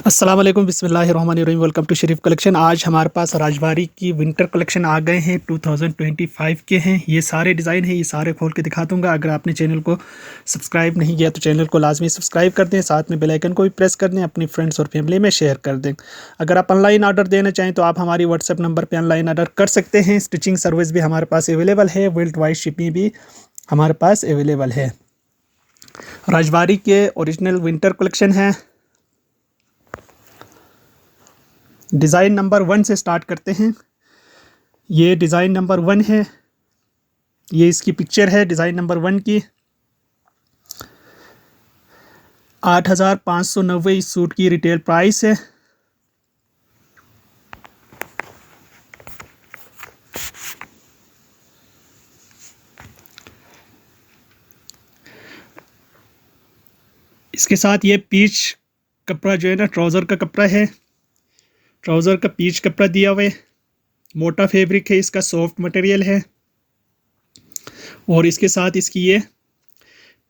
अस्सलाम वालेकुम बिस्मिल्लाहिर्रहमानिर्रहीम। Welcome to Sharif collection. आज हमारे पास राजबारी की विंटर कलेक्शन आ गए हैं, 2025 के हैं। ये सारे डिज़ाइन हैं, ये सारे खोल के दिखा दूंगा। अगर आपने चैनल को सब्सक्राइब नहीं किया तो चैनल को लाजमी सब्सक्राइब कर दें, साथ में बेल आइकन को भी प्रेस कर दें, अपनी फ्रेंड्स और फैमिली में शेयर कर दें। अगर आप ऑनलाइन ऑर्डर देना चाहें तो आप हमारी व्हाट्सएप नंबर पर ऑनलाइन ऑर्डर कर सकते हैं। स्टिचिंग सर्विस भी हमारे पास अवेलेबल है, वर्ल्ड वाइड शिपिंग भी हमारे पास अवेलेबल है। राजबारी के ओरिजिनल विंटर कलेक्शन है। डिज़ाइन नंबर 1 से स्टार्ट करते हैं। ये डिज़ाइन नंबर 1 है, ये इसकी पिक्चर है डिज़ाइन नंबर 1 की। 8,590 इस सूट की रिटेल प्राइस है। इसके साथ ये पीच कपड़ा जो है ना, ट्राउज़र का कपड़ा है। ट्राउज़र का पीच कपड़ा दिया हुआ है, मोटा फैब्रिक है, इसका सॉफ्ट मटेरियल है। और इसके साथ इसकी ये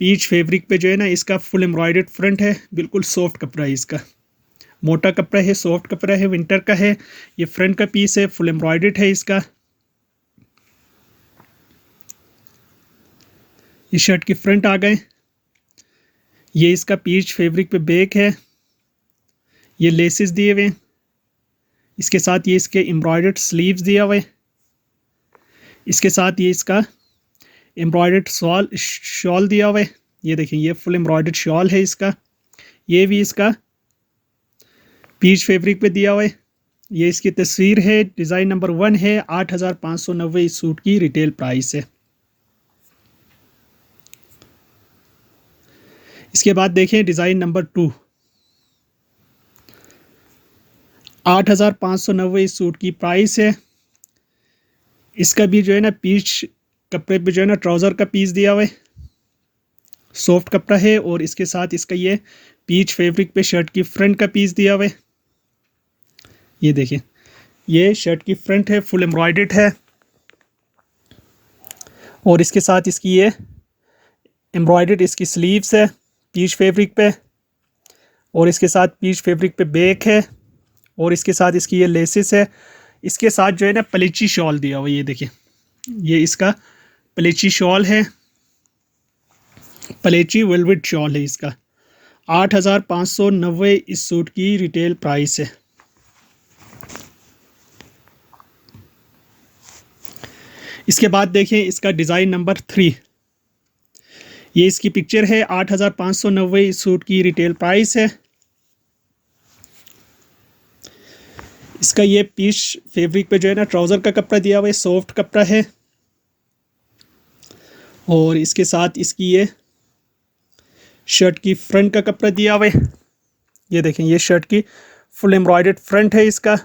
पीच फैब्रिक पे जो है ना, इसका फुल एम्ब्रॉयडर्ड फ्रंट है। बिल्कुल सॉफ्ट कपड़ा है, इसका मोटा कपड़ा है, सॉफ्ट कपड़ा है, विंटर का है। ये फ्रंट का पीस है, फुल एम्ब्रॉयडर्ड है इसका। ये शर्ट की फ्रंट आ गए। ये इसका पीच फैब्रिक पे बैक है, ये लेसेस दिए हुए। इसके साथ ये इसके एम्ब्रॉयडर्ड स्लीव्स दिया हुआ है। इसके साथ ये इसका एम्ब्रॉयडर्ड शॉल दिया हुआ है। ये देखिए, ये फुल एम्ब्रॉयडर्ड शॉल है इसका। ये भी इसका पीच फैब्रिक पे दिया हुआ है। ये इसकी तस्वीर है, डिज़ाइन नंबर 1 है। 8,590 इस सूट की रिटेल प्राइस है। इसके बाद देखें डिज़ाइन नंबर 2। 8,590 इस सूट की प्राइस है। इसका भी जो है ना, पीच कपड़े पे जो है ना, ट्राउज़र का पीस दिया हुआ है, सॉफ्ट कपड़ा है। और इसके साथ इसका ये पीच फैब्रिक पे शर्ट की फ्रंट का पीस दिया हुआ है। ये देखिए, ये शर्ट की फ्रंट है, फुल एम्ब्रॉयडर्ड है। और इसके साथ इसकी ये एम्ब्रॉयडर्ड इसकी स्लीव्स है पीच फैब्रिक पे। और इसके साथ पीच फैब्रिक पे बैक है। और इसके साथ इसकी ये लेसेस है। इसके साथ जो है ना, पलेची शॉल दिया हुआ है। ये देखिए, ये इसका पलेची शॉल है, पलेची वेलवेट शॉल है इसका। 8,590 इस सूट की रिटेल प्राइस है। इसके बाद देखें इसका डिज़ाइन नंबर 3। ये इसकी पिक्चर है। 8,590 इस सूट की रिटेल प्राइस है। इसका ये पीच फैब्रिक पे जो है ना, ट्राउज़र का कपड़ा दिया हुआ है, सॉफ्ट कपड़ा है। और इसके साथ इसकी ये शर्ट की फ्रंट का कपड़ा दिया हुआ है। ये देखें, ये शर्ट की फुल एम्ब्रॉयडर्ड फ्रंट है इसका।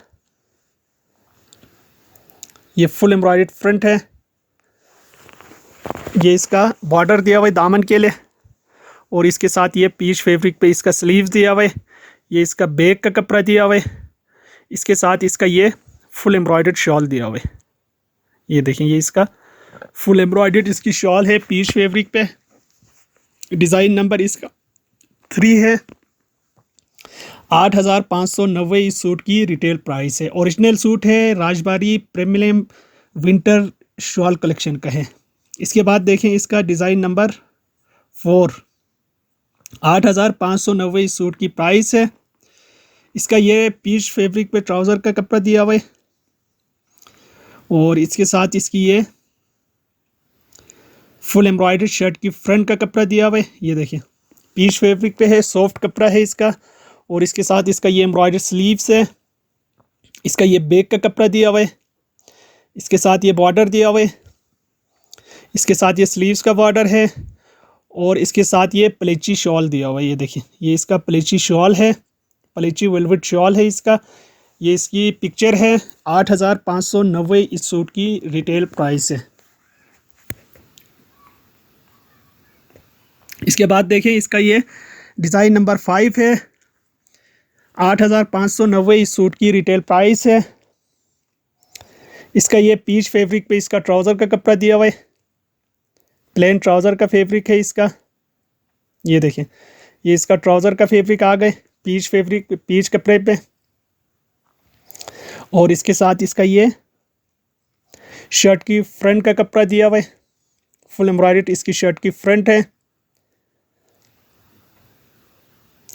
ये फुल एम्ब्रॉयडर्ड फ्रंट है। ये इसका बॉर्डर दिया हुआ है दामन के लिए। और इसके साथ ये पीच फैब्रिक पे इसका स्लीव्स दिया हुआ है। ये इसका बैक का कपड़ा दिया हुआ है। इसके साथ इसका ये फुल एम्ब्रॉयडर्ड शॉल दिया हुआ है। ये देखें, ये इसका फुल एम्ब्रॉयडर्ड इसकी शॉल है पीच फैब्रिक पे। डिज़ाइन नंबर इसका 3 है। 8,590 इस सूट की रिटेल प्राइस है। ओरिजिनल सूट है, Rajbari premium winter shawl collection का है। इसके बाद देखें इसका डिज़ाइन नंबर 4। 8,590 इस सूट की प्राइस है। इसका ये पीच फैब्रिक पे ट्राउज़र का कपड़ा दिया हुआ है। और इसके साथ इसकी ये फुल एम्ब्रॉयडर्ड शर्ट की फ्रंट का कपड़ा दिया हुआ है। ये देखिए, पीच फैब्रिक पे है, सॉफ्ट कपड़ा है इसका। और इसके साथ इसका ये एम्ब्रॉयडर्ड स्लीव्स है। इसका ये बैक का कपड़ा दिया हुआ है। इसके साथ ये बॉर्डर दिया हुआ है। इसके साथ ये स्लीव्स का बॉर्डर है। और इसके साथ ये पलेची शॉल दिया हुआ है। ये देखिए, ये इसका पलेची शॉल है, पलेची वेलवेट शॉल है इसका। ये इसकी पिक्चर है। 8,590 इस सूट की रिटेल प्राइस है। इसके बाद देखें इसका ये डिज़ाइन नंबर 5 है। 8,590 इस सूट की रिटेल प्राइस है। इसका ये पीच फैब्रिक पे इसका ट्राउज़र का कपड़ा दिया हुआ है, प्लेन ट्राउज़र का फैब्रिक है इसका। ये देखें, ये इसका ट्राउज़र का फैब्रिक आ गए। पीच फैब्रिक पीच कपड़े पे। और इसके साथ इसका ये शर्ट की फ्रंट का कपड़ा दिया हुआ है, फुल एम्ब्रॉयडर्ड इसकी शर्ट की फ्रंट है,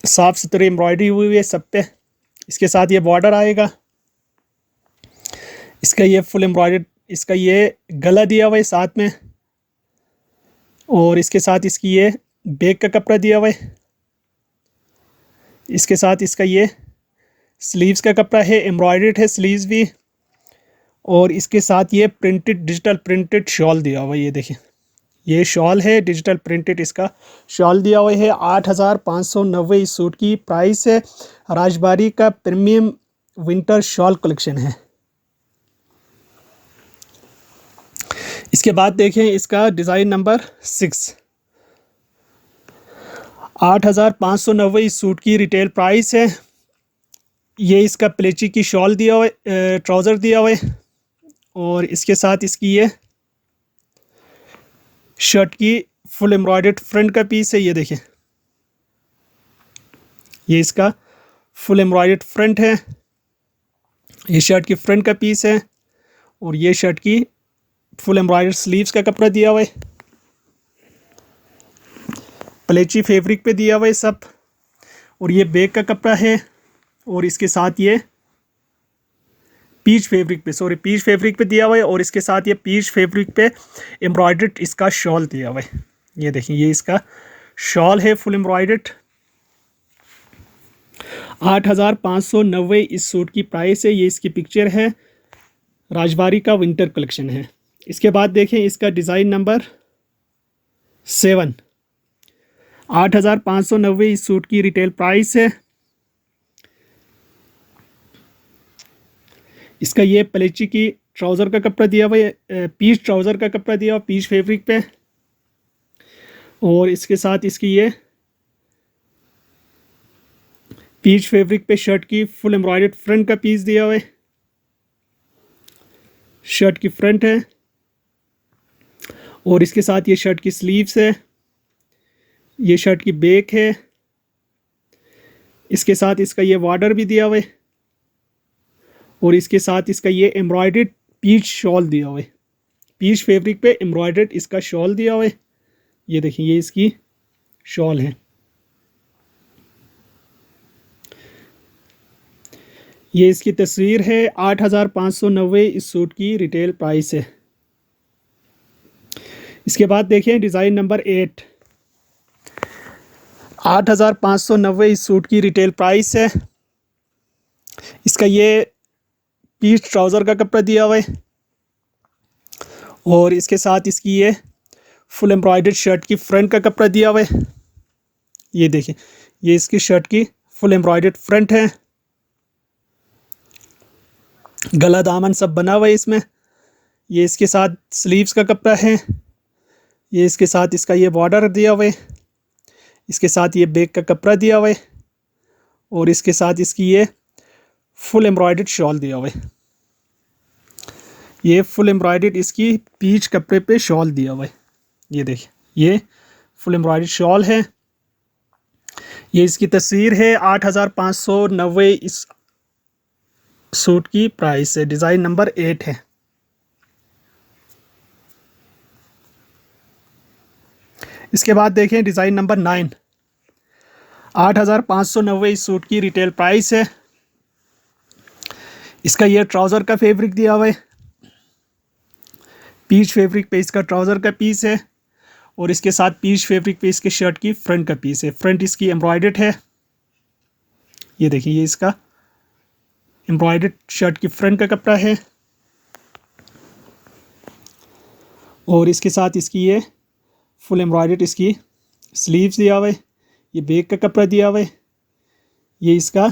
साफ सुथरी एम्ब्रॉयडरी हुई है सब पे। इसके साथ ये बॉर्डर आएगा, इसका ये फुल एम्ब्रॉयडर्ड इसका ये गला दिया हुआ है साथ में। और इसके साथ इसकी ये बैक का कपड़ा दिया हुआ है, इसके साथ इसका ये स्लीव्स का कपड़ा है, एम्ब्रॉयडर्ड है स्लीव्स भी। और इसके साथ ये प्रिंटेड डिजिटल प्रिंटेड शॉल दिया हुआ है, ये देखिए ये शॉल है डिजिटल प्रिंटेड, इसका शॉल दिया हुआ है। 8,590 इस सूट की प्राइस है। राजबारी का प्रीमियम विंटर शॉल कलेक्शन है। इसके बाद देखें इसका डिज़ाइन नंबर 6। 8,590 इस सूट की रिटेल प्राइस है। ये इसका प्लेची की शॉल दिया हुआ है, ट्राउज़र दिया हुआ है। और इसके साथ इसकी ये शर्ट की फुल एम्ब्रॉयडर्ड फ्रंट का पीस है, ये देखिए ये इसका फुल एम्ब्रॉयडर्ड फ्रंट है, ये शर्ट की फ्रंट का पीस है। और ये शर्ट की फुल एम्ब्रॉयडर्ड स्लीव्स का कपड़ा दिया हुआ है, प्लेची फैब्रिक पे दिया हुआ है सब। और ये बैक का कपड़ा है। और इसके साथ ये पीच फैब्रिक पे दिया हुआ है। और इसके साथ ये पीच फैब्रिक पे एम्ब्रॉयडर्ड इसका शॉल दिया हुआ है, ये देखिए ये इसका शॉल है फुल एम्ब्रॉयडर्ड। 8,590 इस सूट की प्राइस है। ये इसकी पिक्चर है, राजबारी का विंटर कलेक्शन है। इसके बाद देखें इसका डिज़ाइन नंबर 7। 8,590 इस सूट की रिटेल प्राइस है। इसका ये प्लेची की ट्राउज़र का कपड़ा दिया हुआ है, पीच ट्राउज़र का कपड़ा दिया हुआ पीच फैब्रिक पे। और इसके साथ इसकी ये पीच फैब्रिक पे शर्ट की फुल एम्ब्रॉयडर्ड फ्रंट का पीस दिया हुआ है, शर्ट की फ्रंट है। और इसके साथ ये शर्ट की स्लीव्स है, ये शर्ट की बैक है। इसके साथ इसका ये बॉर्डर भी दिया हुआ है। और इसके साथ इसका ये एम्ब्रॉयडर्ड पीच शॉल दिया हुआ है, पीच फैब्रिक पे एम्ब्रॉयडर्ड इसका शॉल दिया हुआ है, ये देखिए ये इसकी शॉल है। ये इसकी तस्वीर है। 8,590 इस सूट की रिटेल प्राइस है। इसके बाद देखें डिज़ाइन नंबर 8। 8,590 इस सूट की रिटेल प्राइस है। इसका ये पीच ट्राउज़र का कपड़ा दिया हुआ है। और इसके साथ इसकी ये फुल एम्ब्रॉयडर्ड शर्ट की फ्रंट का कपड़ा दिया हुआ है, ये देखिए ये इसकी शर्ट की फुल एम्ब्रॉयडर्ड फ्रंट है, गला दामन सब बना हुआ है इसमें। ये इसके साथ स्लीव्स का कपड़ा है, ये इसके साथ इसका ये बॉर्डर दिया हुआ है, इसके साथ ये बैक का कपड़ा दिया हुआ है। और इसके साथ इसकी ये फुल एम्ब्रॉयडर्ड शॉल दिया हुआ है, ये फुल एम्ब्रॉयडर्ड इसकी पीच कपड़े पे शॉल दिया हुआ है, ये देखिए ये फुल एम्ब्रॉयडर्ड शॉल है। ये इसकी तस्वीर है। 8,590 इस सूट की प्राइस है। डिज़ाइन नंबर 8 है। इसके बाद देखें डिज़ाइन नंबर 9। 8,590 इस सूट की रिटेल प्राइस है। इसका ये ट्राउज़र का फैब्रिक दिया हुआ है, पीच फैब्रिक पे इसका ट्राउज़र का पीस है। और इसके साथ पीच फैब्रिक पे इसके शर्ट की फ्रंट का पीस है, फ्रंट इसकी एम्ब्रॉयडर्ड है, ये देखिए ये इसका एम्ब्रॉयडर्ड शर्ट की फ्रंट का कपड़ा है। और इसके साथ इसकी ये फुल एम्ब्रॉयडर्ड इसकी स्लीव्स दिया हुआ है, ये बैक का कपड़ा दिया हुआ है, ये इसका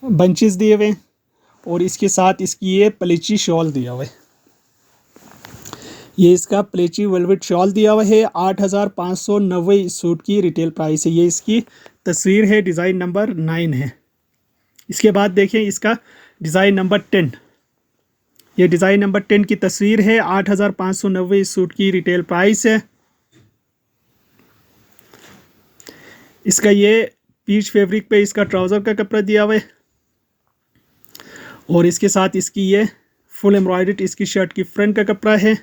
बंचेस दिए हुए। और इसके साथ इसकी ये प्लेची शॉल दिया हुआ है, ये इसका प्लेची वेलवेट शॉल दिया हुआ है। 8,590 इस सूट की रिटेल प्राइस है। ये इसकी तस्वीर है। डिज़ाइन नंबर 9 है। इसके बाद देखें इसका डिज़ाइन नंबर 10। ये डिज़ाइन नंबर 10 की तस्वीर है। 8,590 इस सूट की रिटेल प्राइस है। इसका ये पीच फैब्रिक पे इसका ट्राउज़र का कपड़ा दिया हुआ है और इसके साथ इसकी ये फुल एम्ब्रॉयडर्ड इसकी शर्ट की फ्रंट का कपड़ा है।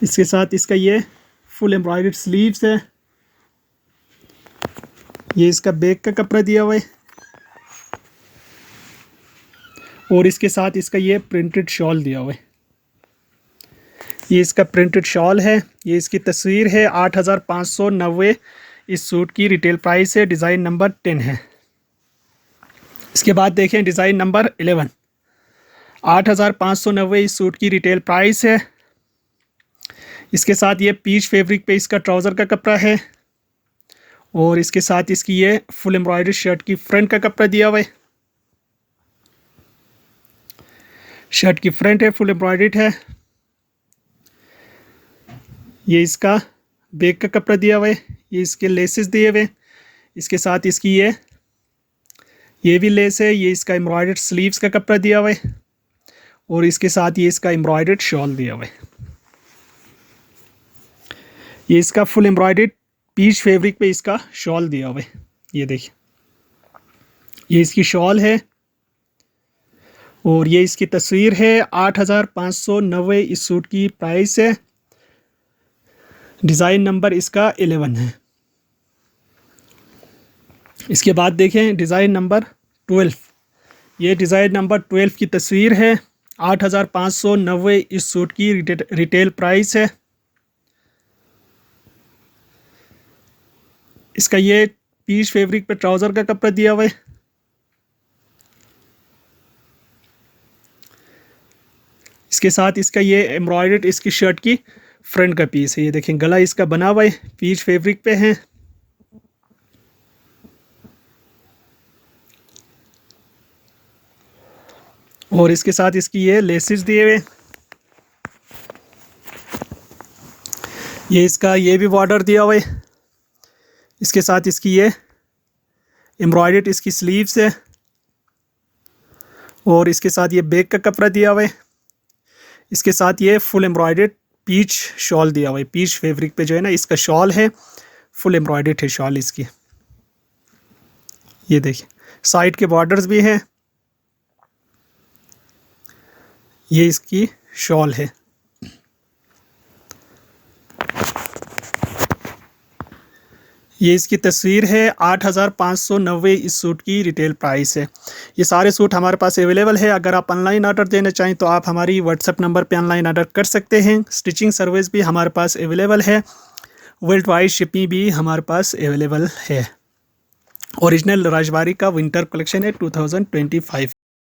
इसके साथ इसका ये फुल एम्ब्रॉयडर्ड स्लीव्स है। ये इसका बैक का कपड़ा दिया हुआ है और इसके साथ इसका ये प्रिंटेड शॉल दिया हुआ है। ये इसका प्रिंटेड शॉल है। ये इसकी तस्वीर है। 8,590 इस सूट की रिटेल प्राइस है। डिज़ाइन नंबर 10 है। इसके बाद देखें डिज़ाइन नंबर 11। 8,590 इस सूट की रिटेल प्राइस है। इसके साथ ये पीच फैब्रिक पे इसका ट्राउज़र का कपड़ा है और इसके साथ इसकी ये फुल एम्ब्रॉयडरी शर्ट की फ्रंट का कपड़ा दिया हुआ है। शर्ट की फ्रंट है, फुल एम्ब्रॉयडर्ड है। ये इसका बैक का कपड़ा दिया हुआ है। ये इसके लेसेस दिए हुए। इसके साथ इसकी ये भी लेस है। ये इसका एम्ब्रॉयडर्ड स्लीव्स का कपड़ा दिया हुआ है और इसके साथ ये इसका एम्ब्रॉयडर्ड शॉल दिया हुआ है। ये इसका फुल एम्ब्रॉयडर्ड पीच फैब्रिक पे इसका शॉल दिया हुआ है। ये देखिए, ये इसकी शॉल है और ये इसकी तस्वीर है। 8,590 इस सूट की प्राइस है। डिज़ाइन नंबर इसका 11 है। इसके बाद देखें डिज़ाइन नंबर 12। ये डिज़ाइन नंबर 12 की तस्वीर है। 8,590 इस सूट की रिटेल प्राइस है। इसका ये पीच फैब्रिक पे ट्राउज़र का कपड़ा दिया हुआ है। इसके साथ इसका ये एम्ब्रॉयडर्ड इसकी शर्ट की फ्रंट का पीस है। ये देखें, गला इसका बना हुआ है, पीच फैब्रिक पे है। और इसके साथ इसकी ये लेसेस दिए हुए। ये इसका ये भी बॉर्डर दिया हुआ है। इसके साथ इसकी ये एम्ब्रॉयडर्ड इसकी स्लीव्स है और इसके साथ ये बैक का कपड़ा दिया हुआ है। इसके साथ ये फुल एम्ब्रॉयडर्ड पीच शॉल दिया हुआ है। पीच फैब्रिक पे जो है ना इसका शॉल है, फुल एम्ब्रॉयडर्ड है शॉल इसकी। ये देखिए, साइड के बॉर्डर्स भी हैं। ये इसकी शॉल है। ये इसकी तस्वीर है। 8,590 इस सूट की रिटेल प्राइस है। ये सारे सूट हमारे पास अवेलेबल है। अगर आप ऑनलाइन ऑर्डर देना चाहें तो आप हमारी व्हाट्सएप नंबर पे ऑनलाइन ऑर्डर कर सकते हैं। स्टिचिंग सर्विस भी हमारे पास अवेलेबल है। वर्ल्ड वाइड शिपिंग भी हमारे पास अवेलेबल है। ओरिजिनल राजबारी का विंटर कलेक्शन है 2025।